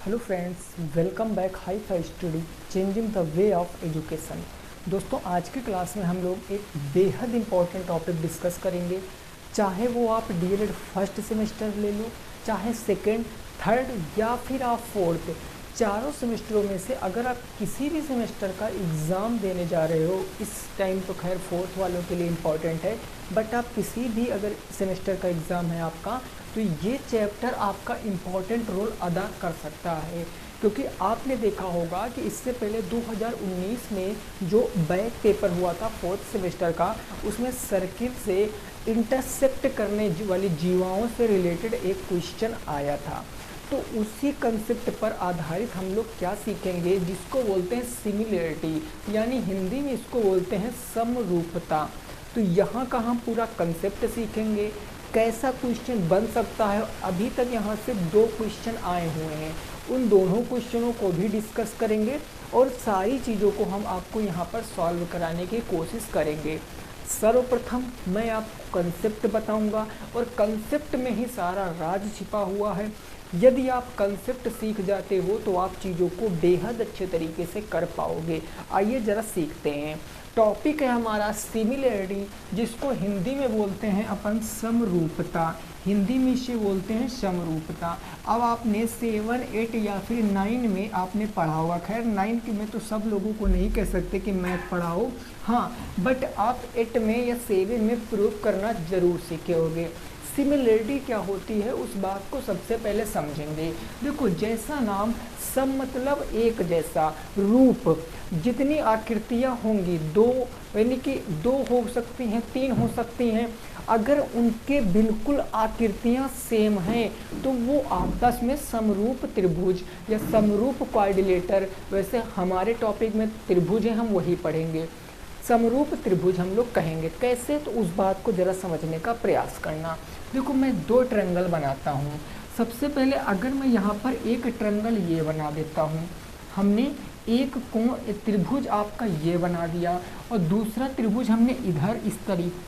Hello friends, welcome back hi fi study changing the way of education. दोस्तों, आज की class में हम लोग एक बेहद इम्पॉर्टेंट टॉपिक डिस्कस करेंगे। चाहे वो आप डीएलएड फर्स्ट सेमेस्टर ले लो, चाहे सेकेंड, थर्ड या फिर आप फोर्थ, चारों सेमेस्टरों में से अगर आप किसी भी सेमेस्टर का एग्ज़ाम देने जा रहे हो, इस टाइम तो खैर फोर्थ वालों के लिए इम्पॉर्टेंट है, बट आप किसी भी अगर सेमेस्टर का एग्ज़ाम है आपका, तो ये चैप्टर आपका इम्पॉर्टेंट रोल अदा कर सकता है। क्योंकि आपने देखा होगा कि इससे पहले 2019 में जो बैक पेपर हुआ था फोर्थ सेमेस्टर का, उसमें सर्किल से इंटरसेक्ट करने वाली जीवाओं से रिलेटेड एक क्वेश्चन आया था। तो उसी कंसेप्ट पर आधारित हम लोग क्या सीखेंगे, जिसको बोलते हैं सिमिलरिटी, यानी हिंदी में इसको बोलते हैं समरूपता। तो यहाँ का हम पूरा कंसेप्ट सीखेंगे, कैसा क्वेश्चन बन सकता है। अभी तक यहाँ से 2 क्वेश्चन आए हुए हैं, उन दोनों क्वेश्चनों को भी डिस्कस करेंगे और सारी चीज़ों को हम आपको यहाँ पर सॉल्व कराने की कोशिश करेंगे। सर्वप्रथम मैं आपको कंसेप्ट बताऊंगा और कंसेप्ट में ही सारा राज छिपा हुआ है। यदि आप कंसेप्ट सीख जाते हो तो आप चीज़ों को बेहद अच्छे तरीके से कर पाओगे। आइए ज़रा सीखते हैं। टॉपिक है हमारा सिमिलरिटी, जिसको हिंदी में बोलते हैं अपन समरूपता। हिंदी में इसे बोलते हैं समरूपता। अब आपने 7, 8 या फिर 9 में आपने पढ़ा होगा, खैर 9 में तो सब लोगों को नहीं कह सकते कि मैथ पढ़ाओ, हाँ, बट आप 8 में या 7 में प्रूव करना ज़रूर सीखे होगे। सिमिलरिटी क्या होती है उस बात को सबसे पहले समझेंगे। देखो, जैसा नाम, सब मतलब एक जैसा, रूप, जितनी आकृतियाँ होंगी, 2 यानी कि 2 हो सकती हैं, 3 हो सकती हैं, अगर उनके बिल्कुल आकृतियाँ सेम हैं तो वो आपस में समरूप त्रिभुज या समरूप क्वाड्रिलेटर, वैसे हमारे टॉपिक में त्रिभुज है, हम वही पढ़ेंगे। समरूप त्रिभुज हम लोग कहेंगे। कैसे, तो उस बात को ज़रा समझने का प्रयास करना। देखो, मैं 2 ट्रायंगल बनाता हूँ। सबसे पहले अगर मैं यहाँ पर एक ट्रायंगल ये बना देता हूँ, हमने एक कोण त्रिभुज आपका ये बना दिया और दूसरा त्रिभुज हमने इधर इस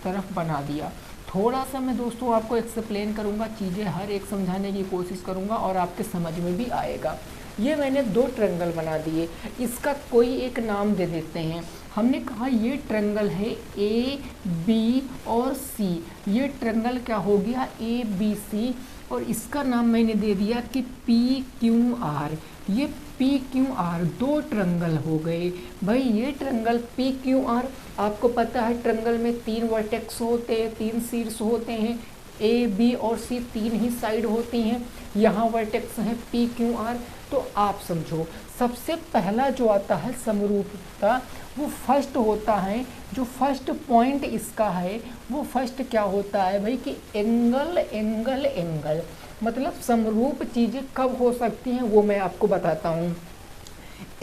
तरफ बना दिया। थोड़ा सा मैं दोस्तों आपको एक्सप्लेन करूँगा, चीज़ें हर एक समझाने की कोशिश करूँगा और आपके समझ में भी आएगा। ये मैंने 2 ट्रायंगल बना दिए, इसका कोई एक नाम दे देते हैं। हमने कहा ये ट्रायंगल है ए बी और सी। ये ट्रायंगल क्या हो गया, ए बी सी, और इसका नाम मैंने दे दिया कि पी क्यू आर। ये पी क्यू आर 2 ट्रायंगल हो गए। भाई ये ट्रायंगल पी क्यू आर, आपको पता है ट्रायंगल में 3 वर्टेक्स होते हैं, 3 शीर्ष होते हैं, ए बी और सी 3 ही साइड होती हैं। यहाँ वर्टेक्स हैं पी क्यू आर। तो आप समझो, सबसे पहला जो आता है समरूपता, वो फर्स्ट होता है। जो फर्स्ट पॉइंट इसका है वो फर्स्ट क्या होता है भाई, कि एंगल एंगल एंगल। मतलब समरूप चीज़ें कब हो सकती हैं वो मैं आपको बताता हूँ।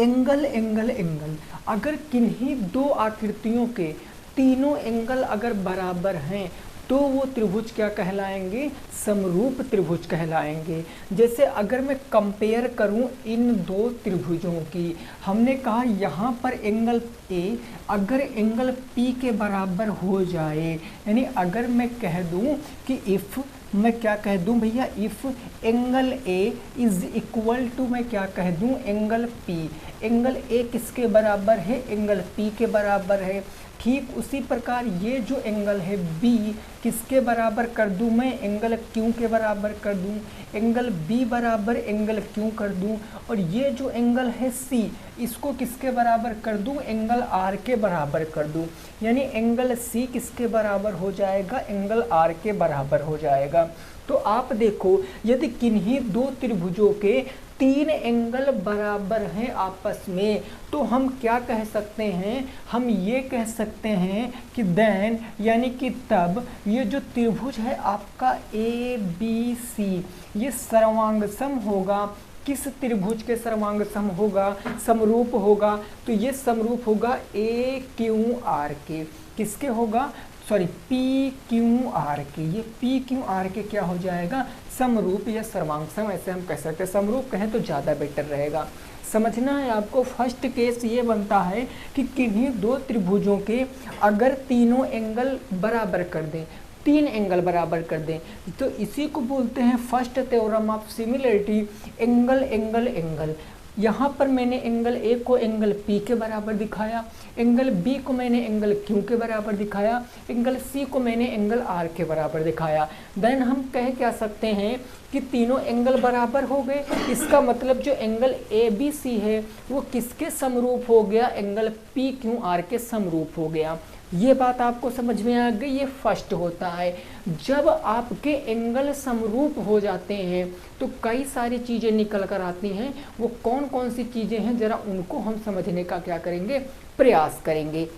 एंगल एंगल एंगल, अगर किन्हीं 2 आकृतियों के तीनों एंगल अगर बराबर हैं तो वो त्रिभुज क्या कहलाएंगे, समरूप त्रिभुज कहलाएंगे। जैसे अगर मैं कंपेयर करूं इन 2 त्रिभुजों की, हमने कहा यहाँ पर एंगल ए अगर एंगल पी के बराबर हो जाए, यानी अगर मैं कह दूं कि इफ़, मैं क्या कह दूं भैया, if angle A is equal to, मैं क्या कह दूं, एंगल पी। एंगल ए किसके बराबर है, एंगल पी के बराबर है। ठीक उसी प्रकार ये जो एंगल है बी, किसके बराबर कर दूं मैं, एंगल क्यू के बराबर कर दूं। एंगल बी बराबर एंगल क्यू कर दूं। और ये जो एंगल है सी, इसको किसके बराबर कर दूं, एंगल आर के बराबर कर दूं। यानी एंगल सी किसके बराबर हो जाएगा, एंगल आर के बराबर हो जाएगा। तो आप देखो, यदि किन्हीं 2 त्रिभुजों के 3 एंगल बराबर हैं आपस में, तो हम क्या कह सकते हैं, हम ये कह सकते हैं कि देन, यानी कि तब, ये जो त्रिभुज है आपका ए बी सी, ये सर्वांगसम होगा। किस त्रिभुज के सर्वांगसम होगा, समरूप होगा। तो ये समरूप होगा ए क्यू आर के। किसके होगा, सॉरी, पी क्यू आर के। ये पी क्यू आर के क्या हो जाएगा, समरूप या सर्वांगसम, ऐसे हम कह सकते हैं। समरूप कहें तो ज़्यादा बेटर रहेगा। समझना है आपको। फर्स्ट केस ये बनता है कि किन्हीं 2 त्रिभुजों के अगर तीनों एंगल बराबर कर दें, तीन एंगल बराबर कर दें, तो इसी को बोलते हैं first theorem of similarity, angle angle angle. यहाँ पर मैंने एंगल ए को एंगल पी के बराबर दिखाया, एंगल बी को मैंने एंगल क्यू के बराबर दिखाया, एंगल सी को मैंने एंगल आर के बराबर दिखाया। देन हम कह क्या सकते हैं कि तीनों एंगल बराबर हो गए। इसका मतलब जो एंगल ए बी सी है वो किसके समरूप हो गया, एंगल पी क्यू आर के समरूप हो गया। ये बात आपको समझ में आ गई। ये फर्स्ट होता है। जब आपके एंगल समरूप हो जाते हैं तो कई सारी चीज़ें निकल कर आती हैं। वो कौन कौन सी चीज़ें हैं जरा उनको हम समझने का क्या करेंगे, प्रयास करेंगे।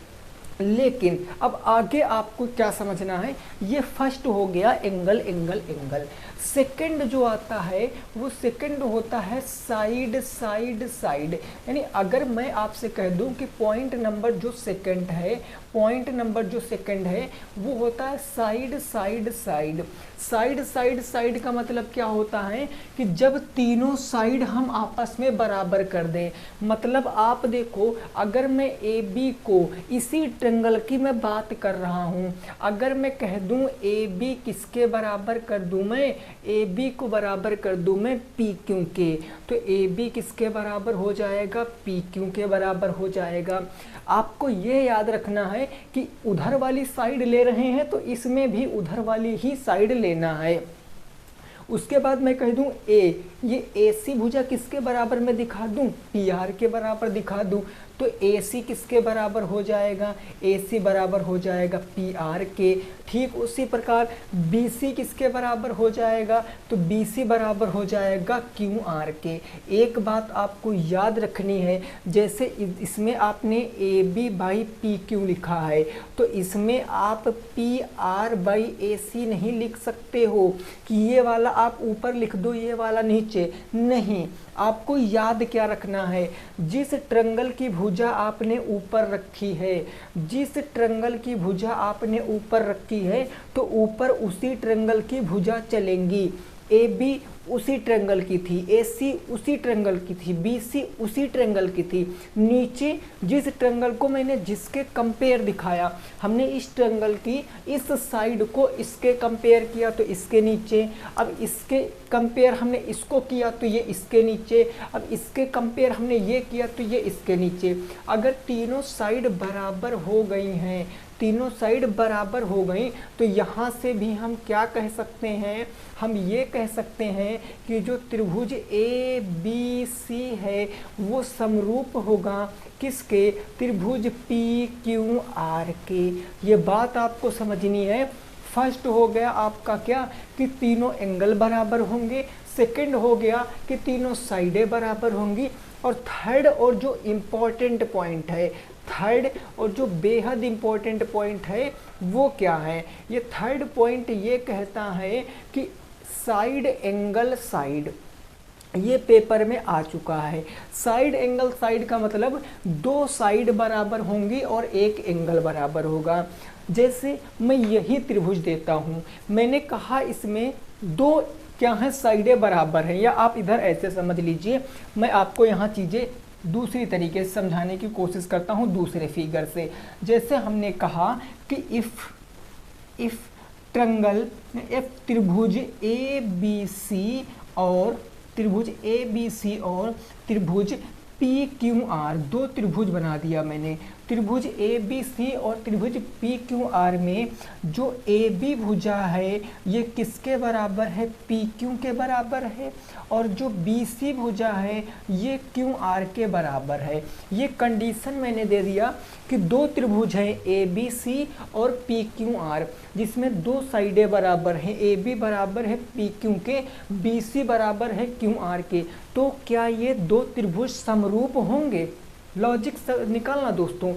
लेकिन अब आगे आपको क्या समझना है, ये फर्स्ट हो गया एंगल एंगल एंगल। सेकंड जो आता है वो सेकंड होता है साइड साइड साइड। यानी अगर मैं आपसे कह दूं कि पॉइंट नंबर जो सेकंड है, पॉइंट नंबर जो सेकंड है वो होता है side side side. Side side side का मतलब क्या होता है कि जब तीनों साइड हम आपस में बराबर कर दें। मतलब आप देखो, अगर मैं ए बी को इसी ट्रायंगल की मैं बात कर रहा हूँ, अगर मैं कह दूँ ए बी किसके बराबर कर दूँ, मैं ए बी को बराबर कर दूँ मैं पी क्यू के, तो ए बी किसके बराबर हो जाएगा, पी क्यू के बराबर हो जाएगा। आपको ये याद रखना है कि उधर वाली साइड ले रहे हैं तो इसमें भी उधर वाली ही साइड लेना है। उसके बाद मैं कह दूं ए, ये ए सी भुजा किसके बराबर मैं दिखा दूं, पी आर के बराबर दिखा दूं, तो ए सी किसके बराबर हो जाएगा, ए सी बराबर हो जाएगा पी आर के। ठीक उसी प्रकार बी सी किसके बराबर हो जाएगा, तो बी सी बराबर हो जाएगा क्यू आर के। एक बात आपको याद रखनी है, जैसे इसमें आपने A B by P Q लिखा है तो इसमें आप P R by A C नहीं लिख सकते हो कि ये वाला आप ऊपर लिख दो ये वाला नीचे, नहीं। आपको याद क्या रखना है, जिस ट्रायंगल की भुजा आपने ऊपर रखी है, जिस ट्रायंगल की भुजा आपने ऊपर रखी है तो ऊपर उसी ट्रायंगल की भुजा चलेंगी। ए बी उसी ट्रायंगल की थी, ए सी उसी ट्रायंगल की थी, बी सी उसी ट्रायंगल की थी। नीचे जिस ट्रायंगल को मैंने जिसके कंपेयर दिखाया, हमने इस ट्रायंगल की इस साइड को इसके कंपेयर किया तो इसके नीचे, अब इसके कंपेयर हमने इसको किया तो ये इसके नीचे, अब इसके कंपेयर हमने ये किया तो ये इसके नीचे। अगर तीनों साइड बराबर हो गई हैं, तीनों साइड बराबर हो गई तो यहाँ से भी हम क्या कह सकते हैं, हम ये कह सकते हैं कि जो त्रिभुज ए बी सी है वो समरूप होगा किसके, त्रिभुज पी क्यू आर के। ये बात आपको समझनी है। फर्स्ट हो गया आपका क्या कि तीनों एंगल बराबर होंगे, सेकंड हो गया कि तीनों साइडें बराबर होंगी, और थर्ड और जो इम्पोर्टेंट पॉइंट है, थर्ड और जो बेहद इम्पोर्टेंट पॉइंट है वो क्या है, ये थर्ड पॉइंट ये कहता है कि साइड एंगल साइड। ये पेपर में आ चुका है। साइड एंगल साइड का मतलब दो साइड बराबर होंगी और एक एंगल बराबर होगा। जैसे मैं यही त्रिभुज देता हूँ, मैंने कहा इसमें दो क्या है, साइडें बराबर हैं, या आप इधर ऐसे समझ लीजिए। मैं आपको यहाँ चीज़ें दूसरी तरीके से समझाने की कोशिश करता हूँ दूसरे फिगर से। जैसे हमने कहा कि इफ ट्रायंगल एफ त्रिभुज ए बी सी और त्रिभुज ए बी सी और त्रिभुज पी क्यू आर, दो त्रिभुज बना दिया मैंने। त्रिभुज ए बी सी और त्रिभुज पी क्यू आर में जो ए बी भुजा है ये किसके बराबर है, पी क्यू के बराबर है, और जो बी सी भुजा है ये क्यू आर के बराबर है। ये कंडीशन मैंने दे दिया कि दो त्रिभुज हैं ए बी सी और पी क्यू आर, जिसमें दो साइडें बराबर हैं, ए बी बराबर है पी क्यू के, बी सी बराबर है क्यू आर के। तो क्या ये दो त्रिभुज समरूप होंगे? लॉजिक निकालना दोस्तों।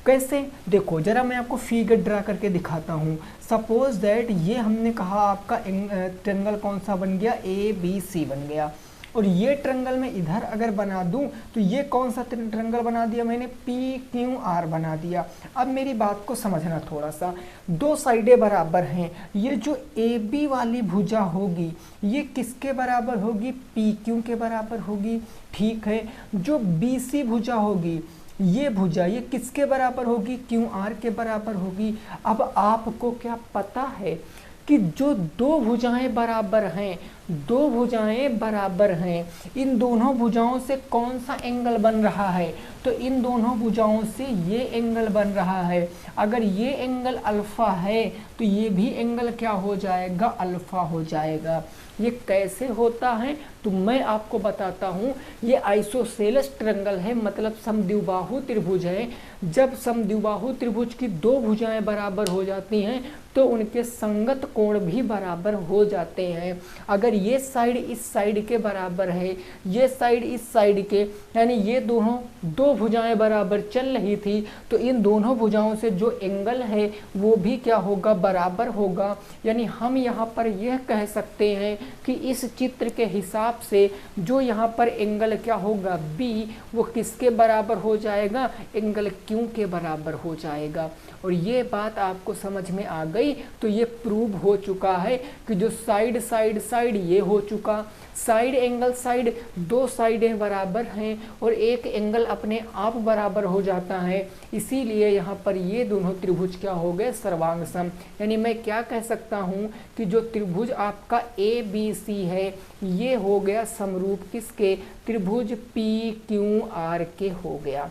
कैसे, देखो जरा मैं आपको फिगर ड्रा करके दिखाता हूँ। सपोज दैट ये हमने कहा आपका ट्रायंगल कौन सा बन गया, ए बी सी बन गया, और ये ट्रायंगल मैं इधर अगर बना दूं तो ये कौन सा ट्रायंगल बना दिया मैंने, पी क्यू आर बना दिया। अब मेरी बात को समझना थोड़ा सा, दो साइडें बराबर हैं, ये जो ए बी वाली भुजा होगी ये किसके बराबर होगी, पी क्यू के बराबर होगी। ठीक है, जो बी सी भुजा होगी ये भुजा ये किसके बराबर होगी, क्यू आर के बराबर होगी। अब आपको क्या पता है कि जो दो भुजाएं बराबर हैं, दो भुजाएं बराबर हैं, इन दोनों भुजाओं से कौन सा एंगल बन रहा है, तो इन दोनों भुजाओं से ये एंगल बन रहा है। अगर ये एंगल अल्फा है तो ये भी एंगल क्या हो जाएगा, अल्फा हो जाएगा। ये कैसे होता है तो मैं आपको बताता हूँ। ये आइसोसेलेस ट्रायंगल है, मतलब समद्विबाहु त्रिभुज है। जब समद्विबाहु त्रिभुज की दो भुजाएं बराबर हो जाती हैं तो उनके संगत कोण भी बराबर हो जाते हैं। अगर ये साइड इस साइड के बराबर है, ये साइड इस साइड के, यानी ये दोनों दो भुजाएं बराबर चल रही थी, तो इन दोनों भुजाओं से जो एंगल है वो भी क्या होगा, बराबर होगा। यानी हम यहाँ पर यह कह सकते हैं कि इस चित्र के हिसाब से जो यहाँ पर एंगल क्या होगा, बी, वो किसके बराबर हो जाएगा, एंगल क्यू के बराबर हो जाएगा। और ये बात आपको समझ में आ गई तो ये प्रूव हो चुका है कि जो साइड साइड साइड ये हो चुका, साइड एंगल साइड, दो साइडें बराबर हैं और एक एंगल अपने आप बराबर हो जाता है। इसीलिए यहाँ पर ये दोनों त्रिभुज क्या हो गए, सर्वांग सम। यानी मैं क्या कह सकता हूँ कि जो त्रिभुज आपका ए बी सी है ये हो गया समरूप किसके, त्रिभुज पी क्यू आर के हो गया।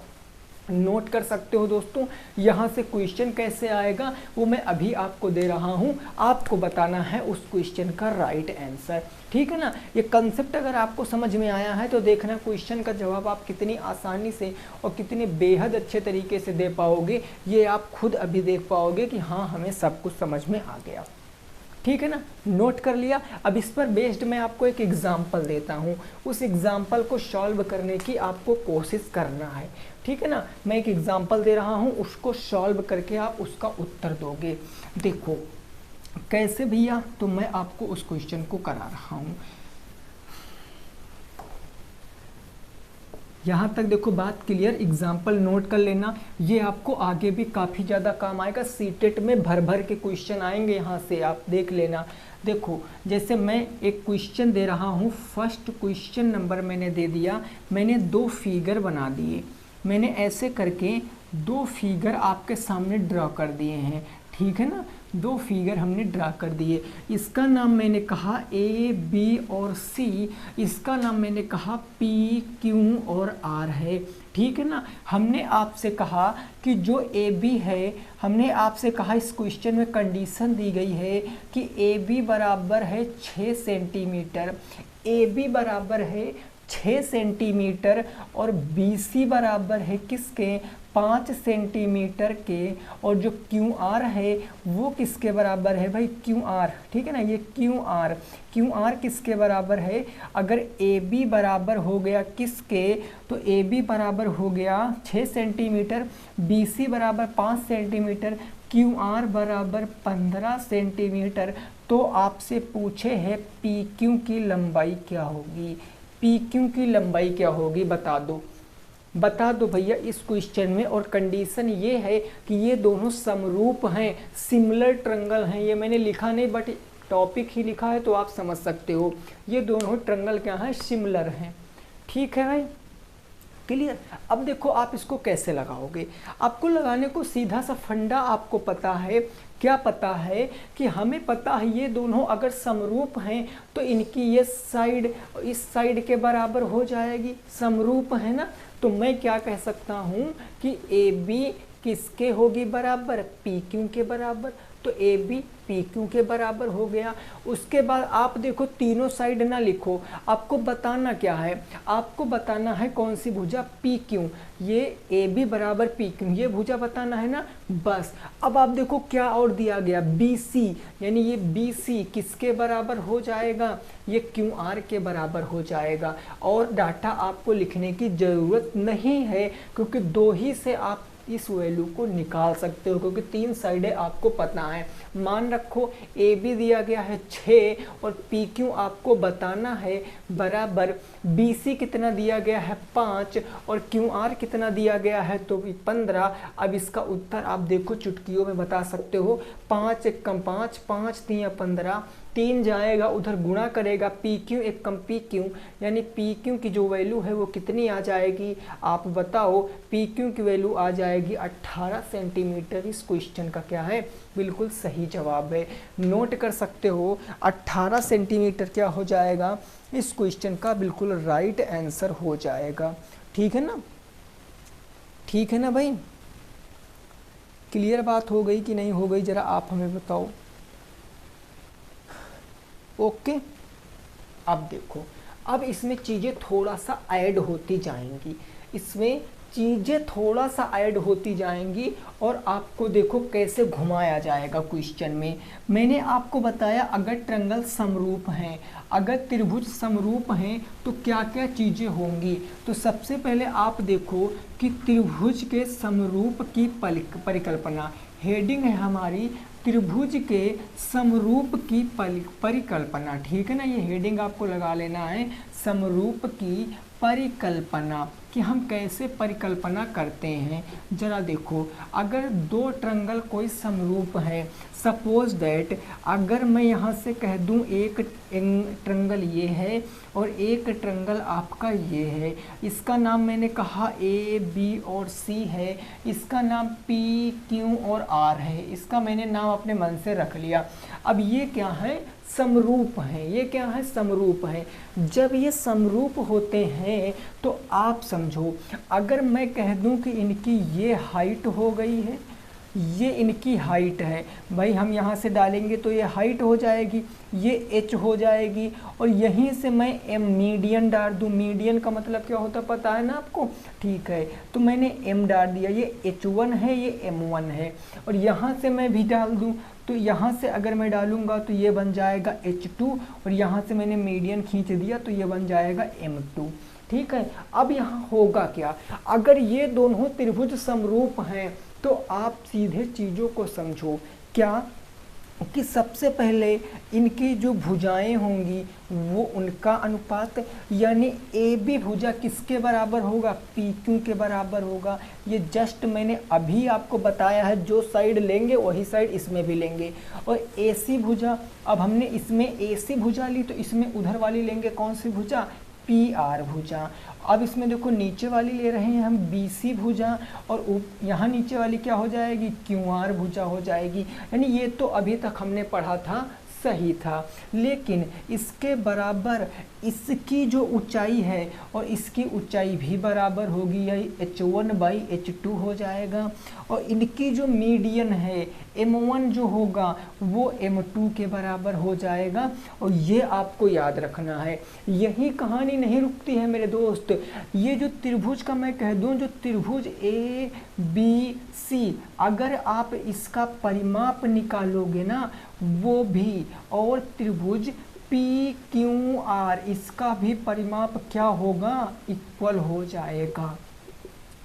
नोट कर सकते हो दोस्तों। यहाँ से क्वेश्चन कैसे आएगा वो मैं अभी आपको दे रहा हूँ, आपको बताना है उस क्वेश्चन का राइट आंसर। ठीक है ना। ये कंसेप्ट अगर आपको समझ में आया है तो देखना क्वेश्चन का जवाब आप कितनी आसानी से और कितने बेहद अच्छे तरीके से दे पाओगे, ये आप खुद अभी देख पाओगे कि हाँ हमें सब कुछ समझ में आ गया। ठीक है ना, नोट कर लिया। अब इस पर बेस्ड मैं आपको एक एग्जाम्पल देता हूँ, उस एग्जाम्पल को सॉल्व करने की आपको कोशिश करना है। ठीक है ना, मैं एक एग्जाम्पल दे रहा हूँ, उसको सॉल्व करके आप उसका उत्तर दोगे। देखो कैसे भैया, तो मैं आपको उस क्वेश्चन को करा रहा हूँ। यहाँ तक देखो बात क्लियर, एग्जाम्पल नोट कर लेना, ये आपको आगे भी काफ़ी ज़्यादा काम आएगा। सीटेट में भर भर के क्वेश्चन आएंगे, यहाँ से आप देख लेना। देखो जैसे मैं एक क्वेश्चन दे रहा हूँ, फर्स्ट क्वेश्चन नंबर मैंने दे दिया, मैंने दो फिगर बना दिए, मैंने ऐसे करके दो फिगर आपके सामने ड्रॉ कर दिए हैं। ठीक है ना, दो फिगर हमने ड्रा कर दिए। इसका नाम मैंने कहा ए बी और सी, इसका नाम मैंने कहा पी क्यू और आर है। ठीक है ना, हमने आपसे कहा कि जो ए बी है, हमने आपसे कहा इस क्वेश्चन में कंडीशन दी गई है कि ए बी बराबर है 6 सेंटीमीटर, ए बी बराबर है 6 सेंटीमीटर और बी सी बराबर है किसके, 5 सेंटीमीटर के, और जो क्यू आर है वो किसके बराबर है भाई, क्यू आर। ठीक है ना, ये क्यू आर किसके बराबर है, अगर ए बी बराबर हो गया किसके, तो ए बी बराबर हो गया 6 सेंटीमीटर, बी सी बराबर 5 सेंटीमीटर, क्यू आर बराबर 15 सेंटीमीटर। तो आपसे पूछे है पी क्यू की लंबाई क्या होगी, पी क्यू की लंबाई क्या होगी, बता दो भैया इस क्वेश्चन में। और कंडीशन ये है कि ये दोनों समरूप हैं, सिमिलर ट्रायंगल हैं। ये मैंने लिखा नहीं बट टॉपिक ही लिखा है तो आप समझ सकते हो। ये दोनों ट्रायंगल क्या हैं, सिमिलर हैं। ठीक है भाई, क्लियर। अब देखो आप इसको कैसे लगाओगे, आपको लगाने को सीधा सा फंडा आपको पता है। क्या पता है कि हमें पता है ये दोनों अगर समरूप हैं तो इनकी ये साइड इस साइड के बराबर हो जाएगी, समरूप है ना। तो मैं क्या कह सकता हूँ कि ए बी किसके होगी बराबर, पी क्यू के बराबर। तो ए बी पी क्यू के बराबर हो गया। उसके बाद आप देखो तीनों साइड ना लिखो, आपको बताना क्या है, आपको बताना है कौन सी भुजा, पी क्यू। ये ए बी बराबर पी क्यू, ये भुजा बताना है ना, बस। अब आप देखो क्या और दिया गया, बी सी, यानी ये बी सी किसके बराबर हो जाएगा, ये क्यू आर के बराबर हो जाएगा। और डाटा आपको लिखने की ज़रूरत नहीं है क्योंकि दो ही से आप इस वैल्यू को निकाल सकते हो, क्योंकि तीन साइडें आपको पता है। मान रखो ए बी दिया गया है 6 और पी क्यू आपको बताना है बराबर, बी सी कितना दिया गया है 5 और क्यू आर कितना दिया गया है तो 15। अब इसका उत्तर आप देखो चुटकियों में बता सकते हो, 5 × 5 5 × 3 = 15, 3 जाएगा उधर गुणा करेगा पी क्यू एक कम पी क्यू, यानी पी क्यू की जो वैल्यू है वो कितनी आ जाएगी आप बताओ। पी क्यू की वैल्यू आ जाएगी 18 सेंटीमीटर। इस क्वेश्चन का क्या है, बिल्कुल सही जवाब है। नोट कर सकते हो 18 सेंटीमीटर क्या हो जाएगा, इस क्वेश्चन का बिल्कुल राइट आंसर हो जाएगा। ठीक है ना, ठीक है ना भाई, क्लियर बात हो गई कि नहीं हो गई, जरा आप हमें बताओ। ओके, अब देखो, अब इसमें चीज़ें थोड़ा सा ऐड होती जाएंगी, इसमें चीज़ें थोड़ा सा ऐड होती जाएंगी और आपको देखो कैसे घुमाया जाएगा क्वेश्चन में। मैंने आपको बताया अगर ट्रायंगल समरूप हैं, अगर त्रिभुज समरूप हैं तो क्या क्या चीज़ें होंगी। तो सबसे पहले आप देखो कि त्रिभुज के समरूप की परिकल्पना, हेडिंग है हमारी त्रिभुज के समरूप की परिकल्पना। ठीक है ना, ये हेडिंग आपको लगा लेना है, समरूप की परिकल्पना, कि हम कैसे परिकल्पना करते हैं। जरा देखो, अगर दो ट्रायंगल कोई समरूप है, सपोज दैट अगर मैं यहाँ से कह दूँ एक ट्रायंगल ये है और एक ट्रायंगल आपका ये है, इसका नाम मैंने कहा ए बी और सी है, इसका नाम पी क्यू और आर है, इसका मैंने नाम अपने मन से रख लिया। अब ये क्या है, समरूप है, ये क्या है, समरूप है। जब ये समरूप होते हैं तो आप समझो, अगर मैं कह दूं कि इनकी ये हाइट हो गई है, ये इनकी हाइट है, भाई हम यहाँ से डालेंगे तो ये हाइट हो जाएगी, ये एच हो जाएगी, और यहीं से मैं एम मीडियन डाल दूँ। मीडियन का मतलब क्या होता है पता है ना आपको, ठीक है, तो मैंने एम डाल दिया, ये H1 है, ये M1 है, और यहाँ से मैं भी डाल दूँ, तो यहाँ से अगर मैं डालूंगा तो ये बन जाएगा H2, और यहाँ से मैंने मीडियन खींच दिया तो ये बन जाएगा M2। ठीक है, अब यहाँ होगा क्या, अगर ये दोनों त्रिभुज समरूप हैं तो आप सीधे चीज़ों को समझो, क्या कि सबसे पहले इनकी जो भुजाएं होंगी वो उनका अनुपात, यानी ए बी भुजा किसके बराबर होगा, पी क्यू के बराबर होगा। ये जस्ट मैंने अभी आपको बताया है, जो साइड लेंगे वही साइड इसमें भी लेंगे। और ए सी भुजा, अब हमने इसमें ए सी भुजा ली तो इसमें उधर वाली लेंगे कौन सी भुजा, पी आर भुजा। अब इसमें देखो नीचे वाली ले रहे हैं हम बी सी भुजा, और यहाँ नीचे वाली क्या हो जाएगी, क्यू आर भुजा हो जाएगी। यानी ये तो अभी तक हमने पढ़ा था, सही था, लेकिन इसके बराबर इसकी जो ऊंचाई है और इसकी ऊंचाई भी बराबर होगी, यही H1/H2 हो जाएगा। और इनकी जो मीडियन है M1 जो होगा वो M2 के बराबर हो जाएगा। और ये आपको याद रखना है, यही कहानी नहीं रुकती है मेरे दोस्त। ये जो त्रिभुज का मैं कह दूं, जो त्रिभुज ABC, अगर आप इसका परिमाप निकालोगे ना वो भी, और त्रिभुज PQR इसका भी परिमाप क्या होगा, इक्वल हो जाएगा।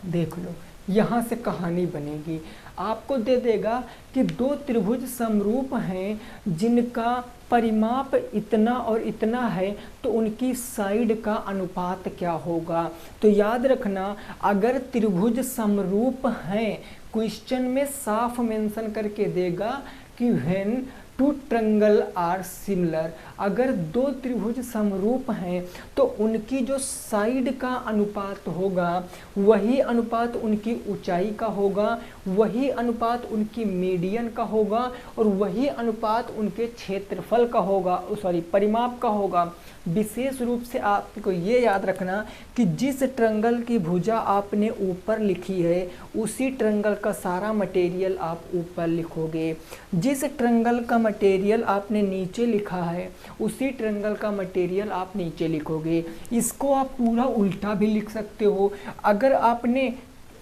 देख लो, यहाँ से कहानी बनेगी, आपको दे देगा कि दो त्रिभुज समरूप हैं जिनका परिमाप इतना और इतना है, तो उनकी साइड का अनुपात क्या होगा। तो याद रखना, अगर त्रिभुज समरूप हैं, क्वेश्चन में साफ मेंशन करके देगा कि when two triangle are similar, अगर दो त्रिभुज समरूप हैं तो उनकी जो साइड का अनुपात होगा वही अनुपात उनकी ऊंचाई का होगा, वही अनुपात उनकी मीडियन का होगा, और वही अनुपात उनके क्षेत्रफल का होगा, सॉरी परिमाप का होगा। विशेष रूप से आपको ये याद रखना कि जिस ट्रायंगल की भुजा आपने ऊपर लिखी है उसी ट्रायंगल का सारा मटेरियल आप ऊपर लिखोगे, जिस ट्रायंगल का मटेरियल आपने नीचे लिखा है उसी ट्रायंगल का मटेरियल आप नीचे लिखोगे। इसको आप पूरा उल्टा भी लिख सकते हो, अगर आपने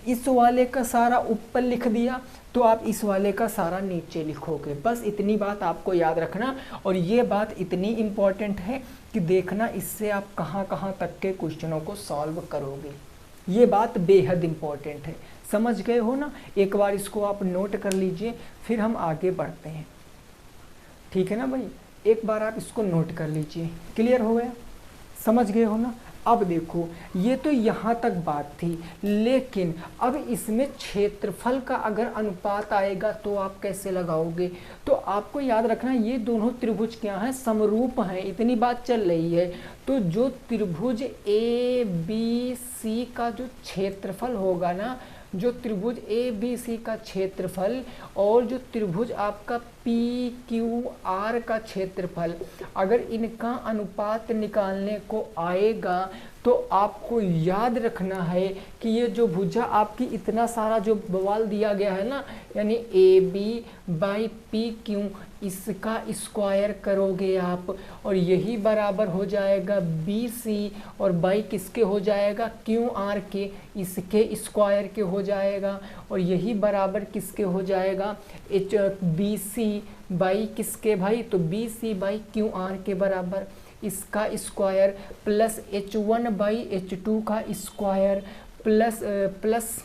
इस वाले का सारा ऊपर लिख दिया तो आप इस वाले का सारा नीचे लिखोगे। बस इतनी बात आपको याद रखना, और ये बात इतनी इम्पॉर्टेंट है कि देखना इससे आप कहाँ कहाँ तक के क्वेश्चनों को सॉल्व करोगे। ये बात बेहद इम्पॉर्टेंट है, समझ गए हो ना। एक बार इसको आप नोट कर लीजिए, फिर हम आगे बढ़ते हैं, ठीक है ना भाई। एक बार आप इसको नोट कर लीजिए, क्लियर हो गया, समझ गए हो ना। अब देखो ये तो यहाँ तक बात थी, लेकिन अब इसमें क्षेत्रफल का अगर अनुपात आएगा तो आप कैसे लगाओगे? तो आपको याद रखना ये दोनों त्रिभुज क्या हैं, समरूप हैं, इतनी बात चल रही है। तो जो त्रिभुज ए बी सी का जो क्षेत्रफल होगा ना, जो त्रिभुज ए बी सी का क्षेत्रफल और जो त्रिभुज आपका पी क्यू आर का क्षेत्रफल, अगर इनका अनुपात निकालने को आएगा तो आपको याद रखना है कि ये जो भुजा आपकी इतना सारा जो बवाल दिया गया है ना, यानी A B by P Q, इसका स्क्वायर करोगे आप और यही बराबर हो जाएगा बी सी, और बाई किसके हो जाएगा, क्यू आर के, इसके स्क्वायर के हो जाएगा, और यही बराबर किसके हो जाएगा, एच बी सी बाई किसके भाई, तो B C by Q R के बराबर, इसका square plus h1 by h2 का स्क्वायर प्लस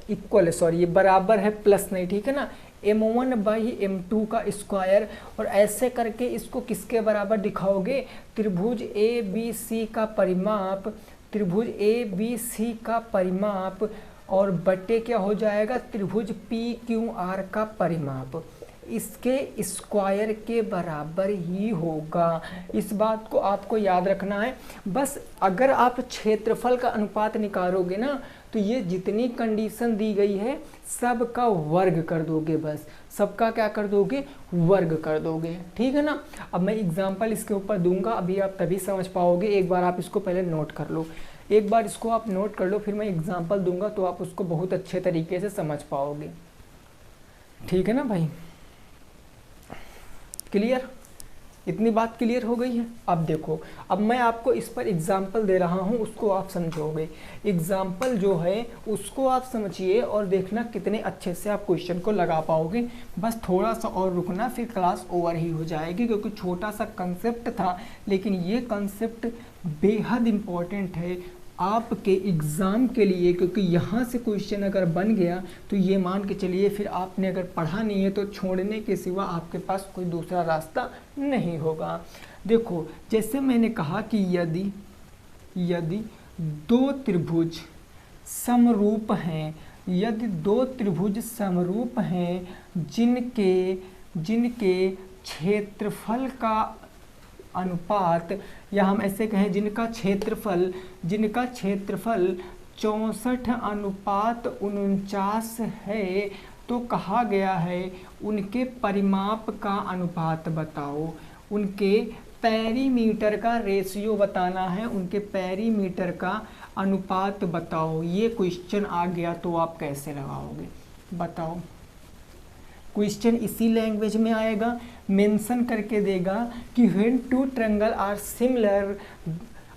इक्वल, सॉरी ये बराबर है प्लस नहीं, ठीक है ना, m1 बाई m2 का स्क्वायर। और ऐसे करके इसको किसके बराबर दिखाओगे, त्रिभुज ए बी सी का परिमाप, त्रिभुज ए बी सी का परिमाप और बटे क्या हो जाएगा, त्रिभुज पी क्यू आर का परिमाप, इसके स्क्वायर के बराबर ही होगा। इस बात को आपको याद रखना है। बस अगर आप क्षेत्रफल का अनुपात निकालोगे ना, तो ये जितनी कंडीशन दी गई है सबका वर्ग कर दोगे, बस सबका क्या कर दोगे, वर्ग कर दोगे, ठीक है ना। अब मैं एग्जांपल इसके ऊपर दूंगा, अभी आप तभी समझ पाओगे, एक बार आप इसको पहले नोट कर लो, एक बार इसको आप नोट कर लो, फिर मैं एग्जांपल दूंगा तो आप उसको बहुत अच्छे तरीके से समझ पाओगे, ठीक है ना भाई। क्लियर, इतनी बात क्लियर हो गई है। अब देखो, अब मैं आपको इस पर एग्जाम्पल दे रहा हूँ, उसको आप समझोगे। एग्जाम्पल जो है उसको आप समझिए और देखना कितने अच्छे से आप क्वेश्चन को लगा पाओगे। बस थोड़ा सा और रुकना, फिर क्लास ओवर ही हो जाएगी, क्योंकि छोटा सा कंसेप्ट था, लेकिन ये कंसेप्ट बेहद इम्पॉर्टेंट है आपके एग्ज़ाम के लिए, क्योंकि यहाँ से क्वेश्चन अगर बन गया तो ये मान के चलिए फिर आपने अगर पढ़ा नहीं है तो छोड़ने के सिवा आपके पास कोई दूसरा रास्ता नहीं होगा। देखो, जैसे मैंने कहा कि यदि दो त्रिभुज समरूप हैं, यदि दो त्रिभुज समरूप हैं जिनके क्षेत्रफल का अनुपात, या हम ऐसे कहें जिनका क्षेत्रफल 64:49 है, तो कहा गया है उनके परिमाप का अनुपात बताओ, उनके पेरीमीटर का रेशियो बताना है, उनके पेरीमीटर का अनुपात बताओ। ये क्वेश्चन आ गया तो आप कैसे लगाओगे बताओ। क्वेश्चन इसी लैंग्वेज में आएगा, मेंशन करके देगा कि when two triangle are similar,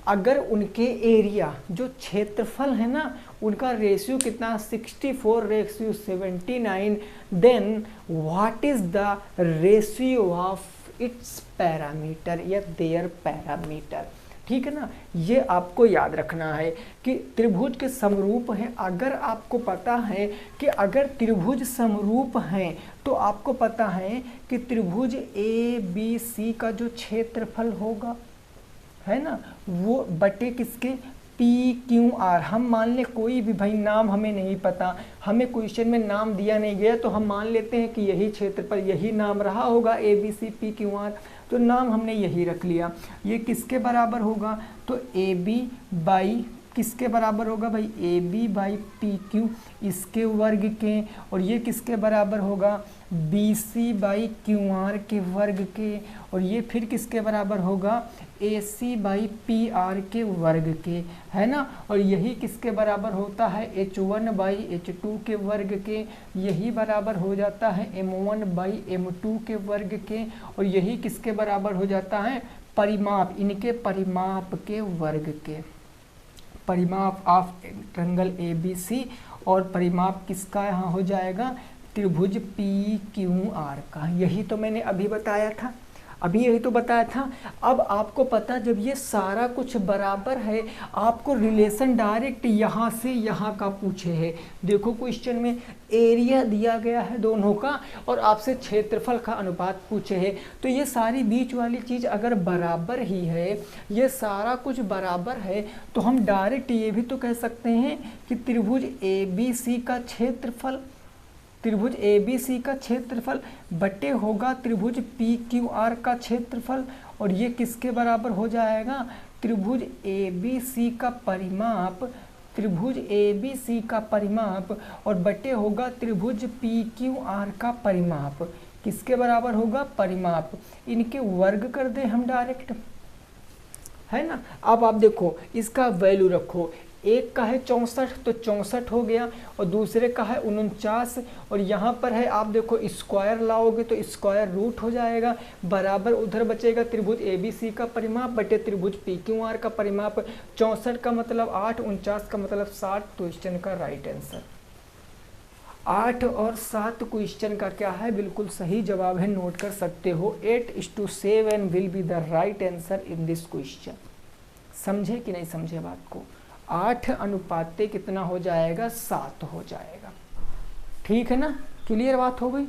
अगर उनके एरिया जो क्षेत्रफल है ना उनका रेशियो कितना 64:79, then what is the ratio of its parameter या देयर पैरामीटर, ठीक है ना। ये आपको याद रखना है कि त्रिभुज के समरूप हैं। अगर आपको पता है कि अगर त्रिभुज समरूप हैं तो आपको पता है कि त्रिभुज ए बी सी का जो क्षेत्रफल होगा, है ना, वो बटे किसके, पी क्यू आर। हम मान ले कोई भी, भाई नाम हमें नहीं पता, हमें क्वेश्चन में नाम दिया नहीं गया, तो हम मान लेते हैं कि यही क्षेत्रफल, यही नाम रहा होगा A B C P Q R, तो नाम हमने यही रख लिया। ये किसके बराबर होगा, तो ए बी बाई किसके बराबर होगा भाई, A B by P Q, इसके वर्ग के, और ये किसके बराबर होगा, B C by Q R के वर्ग के, और ये फिर किसके बराबर होगा, A C by P R के वर्ग के, है ना। और यही किसके बराबर होता है, h1 बाई h2 के वर्ग के, यही बराबर हो जाता है m1 बाई m2 के वर्ग के, और यही किसके बराबर हो जाता है, परिमाप, इनके परिमाप के वर्ग के, परिमाप of triangle A B C, और परिमाप किसका यहाँ हो जाएगा, त्रिभुज पी क्यू आर का। यही तो मैंने अभी बताया था। अभी यही तो बताया था। अब आपको पता जब ये सारा कुछ बराबर है, आपको रिलेशन डायरेक्ट यहाँ से यहाँ का पूछे है। देखो क्वेश्चन में एरिया दिया गया है दोनों का और आपसे क्षेत्रफल का अनुपात पूछे है, तो ये सारी बीच वाली चीज़ अगर बराबर ही है, ये सारा कुछ बराबर है, तो हम डायरेक्ट ये भी तो कह सकते हैं कि त्रिभुज ABC का क्षेत्रफल, त्रिभुज ABC का क्षेत्रफल बटे होगा त्रिभुज PQR का क्षेत्रफल, और ये किसके बराबर हो जाएगा, त्रिभुज ABC का परिमाप, त्रिभुज ABC का परिमाप और बटे होगा त्रिभुज PQR का परिमाप। किसके बराबर होगा, परिमाप। इनके वर्ग कर दें हम डायरेक्ट, है ना। अब आप देखो इसका वैल्यू रखो, एक का है 64 तो 64 हो गया, और दूसरे का है 49, और यहाँ पर है आप देखो स्क्वायर लाओगे तो स्क्वायर रूट हो जाएगा, बराबर उधर बचेगा त्रिभुज ABC का परिमाप बटे त्रिभुज PQR का परिमाप। 64 का मतलब 8, 49 का मतलब 60, तो क्वेश्चन का राइट आंसर 8 और 7 क्वेश्चन का क्या है, बिल्कुल सही जवाब है, नोट कर सकते हो। 8:7 will be the right answer in this question. समझे कि नहीं समझे बात को, 8 अनुपाते कितना हो जाएगा, 7 हो जाएगा। ठीक है ना, क्लियर बात हो गई,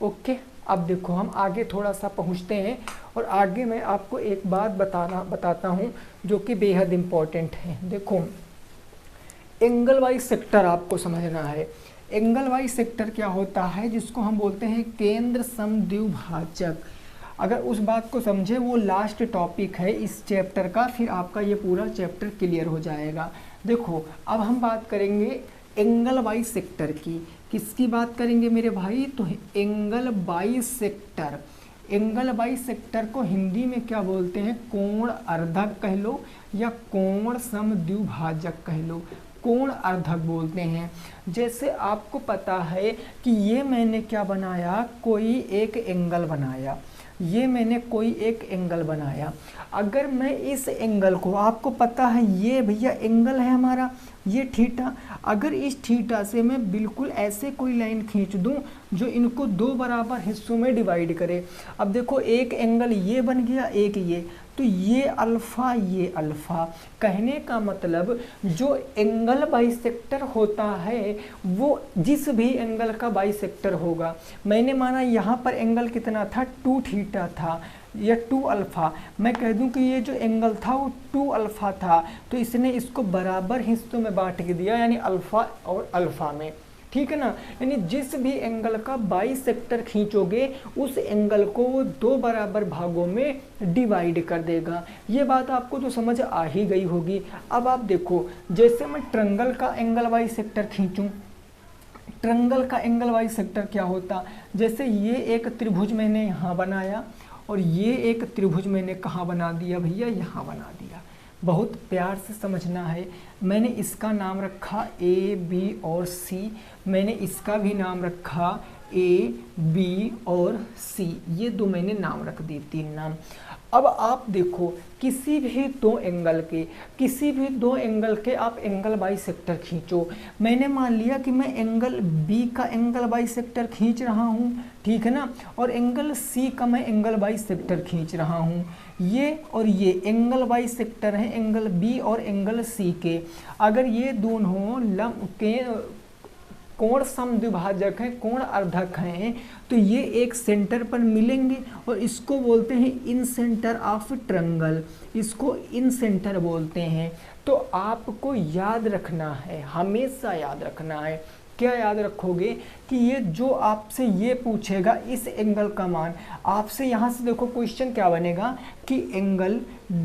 ओके। अब देखो हम आगे थोड़ा सा पहुंचते हैं, और आगे मैं आपको एक बात बताता हूं जो कि बेहद इम्पोर्टेंट है। देखो एंगल वाइज सेक्टर आपको समझना है। एंगल वाइज सेक्टर क्या होता है, जिसको हम बोलते हैं केंद्र सम द्विभाजक। अगर उस बात को समझे, वो लास्ट टॉपिक है इस चैप्टर का, फिर आपका ये पूरा चैप्टर क्लियर हो जाएगा। देखो अब हम बात करेंगे एंगल वाइज सेक्टर की। किसकी बात करेंगे मेरे भाई, तो angle wise sector. Angle wise sector को हिंदी में क्या बोलते हैं, कोण अर्धक कह लो या कोण सम द्विभाजक कह लो, कोण अर्धक बोलते हैं। जैसे आपको पता है कि ये मैंने क्या बनाया, कोई एक एंगल बनाया, ये मैंने कोई एक एंगल बनाया। अगर मैं इस एंगल को, आपको पता है ये भैया एंगल है हमारा, ये थीटा, अगर इस थीटा से मैं बिल्कुल ऐसे कोई लाइन खींच दूं जो इनको दो बराबर हिस्सों में डिवाइड करे। अब देखो एक एंगल ये बन गया, एक ये, तो ये अल्फा, ये अल्फा। कहने का मतलब जो एंगल बाइसेक्टर होता है वो जिस भी एंगल का बाइसेक्टर होगा। मैंने माना यहाँ पर एंगल कितना था, 2 थीटा था या 2 अल्फा। मैं कह दूं कि ये जो एंगल था वो 2 अल्फा था, तो इसने इसको बराबर हिस्सों में बांट के दिया, यानी अल्फा और अल्फा में। ठीक है ना, यानी जिस भी एंगल का बाइसेक्टर खींचोगे उस एंगल को वो 2 बराबर भागों में डिवाइड कर देगा। ये बात आपको तो समझ आ ही गई होगी। अब आप देखो, जैसे मैं ट्रायंगल का एंगल बाइसेक्टर खींचूं, ट्रायंगल का एंगल बाइसेक्टर क्या होता, जैसे ये एक त्रिभुज मैंने यहाँ बनाया और ये एक त्रिभुज मैंने कहाँ बना दिया भैया, यहाँ बना दिया। बहुत प्यार से समझना है। मैंने इसका नाम रखा A, B और C, मैंने इसका भी नाम रखा A, B और C, ये 2 मैंने नाम रख दिए, 3 नाम। अब आप देखो किसी भी दो एंगल के आप एंगल बाइसेक्टर खींचो। मैंने मान लिया कि मैं एंगल B का एंगल बाइसेक्टर खींच रहा हूँ, ठीक है ना, और एंगल C का मैं एंगल बाइसेक्टर खींच रहा हूँ। ये और ये एंगल बाइसेक्टर हैं एंगल B और एंगल C के। अगर ये दोनों कोण सम द्विभाजक हैं, कोण अर्धक हैं, तो ये एक सेंटर पर मिलेंगे और इसको बोलते हैं इन सेंटर ऑफ ट्रायंगल, इसको इन सेंटर बोलते हैं। तो आपको याद रखना है, हमेशा याद रखना है। क्या याद रखोगे कि ये जो आपसे ये पूछेगा इस एंगल का मान, आपसे यहाँ से देखो क्वेश्चन क्या बनेगा कि एंगल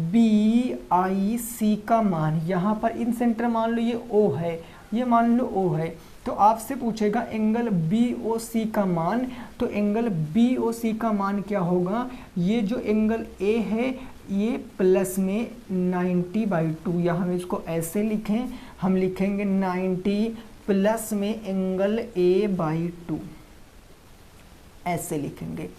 BIC का मान, यहाँ पर इन सेंटर मान लो ये O है, ये मान लो O है, तो आपसे पूछेगा एंगल BOC का मान। तो एंगल BOC का मान क्या होगा, ये जो एंगल A है ये प्लस में 90/2, या हम इसको ऐसे लिखें, हम लिखेंगे 90 प्लस में एंगल A/2, ऐसे लिखेंगे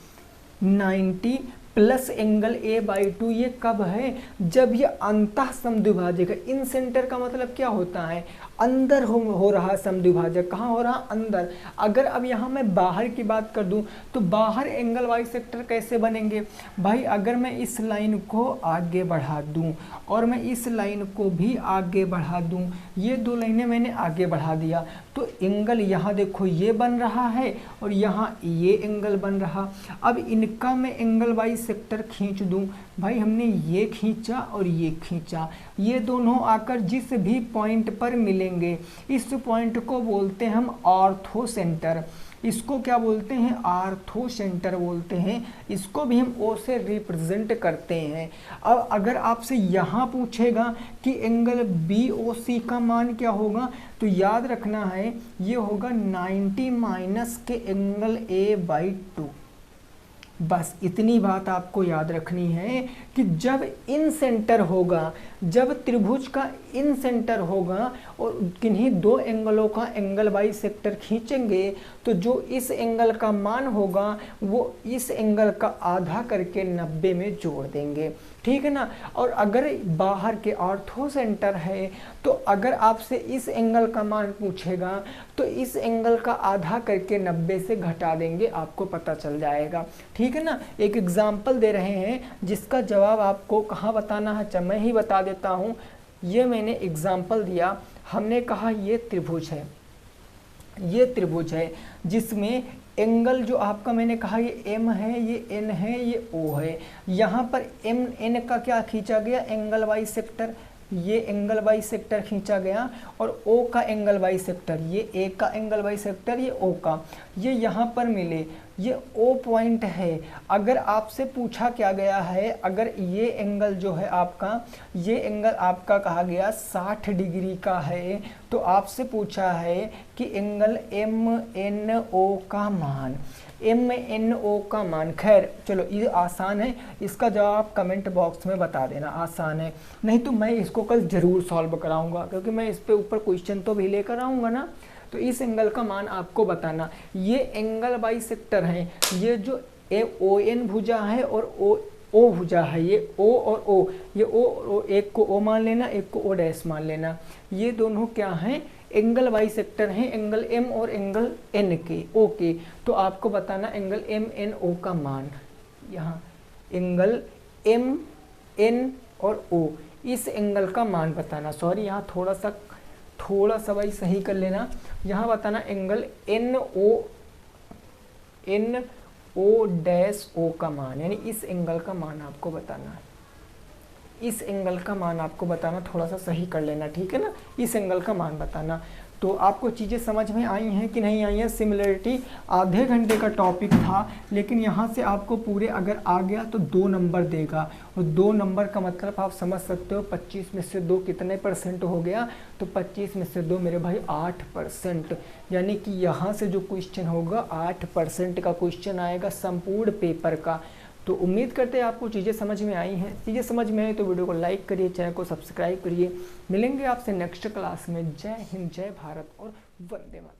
90 प्लस एंगल A/2 ये कब है, जब ये अंतः समद्विभाजक है। इन सेंटर का मतलब क्या होता है, अंदर हो रहा समद्विभाजक। कहाँ हो रहा, अंदर। अगर अब यहाँ मैं बाहर की बात कर दूं तो बाहर एंगल बाइसेक्टर कैसे बनेंगे भाई, अगर मैं इस लाइन को आगे बढ़ा दूं और मैं इस लाइन को भी आगे बढ़ा दूं, ये दो लाइनें मैंने आगे बढ़ा दिया तो एंगल यहाँ देखो ये बन रहा है और यहाँ ये एंगल बन रहा। अब इनका मैं एंगल बाइसेक्टर खींच दूं, भाई हमने ये खींचा और ये खींचा, ये दोनों आकर जिस भी पॉइंट पर मिलेंगे इस पॉइंट को बोलते हैं हम ऑर्थो सेंटर। इसको क्या बोलते हैं, आर्थो सेंटर बोलते हैं। इसको भी हम O से रिप्रेजेंट करते हैं। अब अगर आपसे यहाँ पूछेगा कि एंगल BOC का मान क्या होगा, तो याद रखना है ये होगा 90 माइनस के एंगल A/2। बस इतनी बात आपको याद रखनी है कि जब इन सेंटर होगा, जब त्रिभुज का इन सेंटर होगा और किन्हीं दो एंगलों का एंगल बाइसेक्टर खींचेंगे तो जो इस एंगल का मान होगा वो इस एंगल का आधा करके 90 में जोड़ देंगे, ठीक है ना। और अगर बाहर के ऑर्थो सेंटर है तो अगर आपसे इस एंगल का मान पूछेगा तो इस एंगल का आधा करके 90 से घटा देंगे, आपको पता चल जाएगा, ठीक है ना। एक एग्जाम्पल दे रहे हैं जिसका जवाब आपको कहाँ बताना है, मैं ही बता देता हूँ। ये मैंने एग्जाम्पल दिया, हमने कहा ये त्रिभुज है, ये त्रिभुज है जिसमें एंगल जो आपका मैंने कहा ये M है, ये N है, ये O है। यहाँ पर MN का क्या खींचा गया, एंगल बाइसेक्टर, ये एंगल बाइसेक्टर खींचा गया और O का एंगल बाइसेक्टर, ये A का एंगल बाइसेक्टर, ये O का, ये यहाँ पर मिले, ये O पॉइंट है। अगर आपसे पूछा क्या गया है, अगर ये एंगल जो है आपका, ये एंगल आपका कहा गया 60 डिग्री का है तो आपसे पूछा है कि एंगल MNO का मान, MNO का मान। खैर चलो ये आसान है, इसका जवाब कमेंट बॉक्स में बता देना, आसान है, नहीं तो मैं इसको कल ज़रूर सॉल्व कराऊंगा क्योंकि मैं इस पे ऊपर क्वेश्चन तो भी लेकर आऊँगा ना। तो इस एंगल का मान आपको बताना। ये एंगल बाइसेक्टर है, ये जो ON भुजा है और O भुजा है, ये O और O, ये O और O, एक को O मान लेना, एक को O डैश मान लेना। ये दोनों क्या हैं, एंगल बाइसेक्टर हैं, एंगल M और एंगल N के, O के। तो आपको बताना एंगल MNO का मान, यहाँ एंगल MN और O, इस एंगल का मान बताना। सॉरी यहाँ थोड़ा सा भाई सही कर लेना, यहाँ बताना एंगल NO डैश O का मान, यानी इस एंगल का मान आपको बताना है, इस एंगल का मान आपको बताना, थोड़ा सा सही कर लेना, ठीक है ना, इस एंगल का मान बताना। तो आपको चीज़ें समझ में आई हैं कि नहीं आई हैं। सिमिलरिटी आधे घंटे का टॉपिक था, लेकिन यहाँ से आपको पूरे अगर आ गया तो 2 नंबर देगा, और 2 नंबर का मतलब आप समझ सकते हो 25 में से 2 कितने % हो गया, तो 25 में से 2 मेरे भाई 8%, यानी कि यहाँ से जो क्वेश्चन होगा 8% का क्वेश्चन आएगा संपूर्ण पेपर का। तो उम्मीद करते हैं आपको चीज़ें समझ में आई हैं। चीज़ें समझ में आई तो वीडियो को लाइक करिए, चैनल को सब्सक्राइब करिए। मिलेंगे आपसे नेक्स्ट क्लास में। जय हिंद, जय भारत और वंदे मातरम।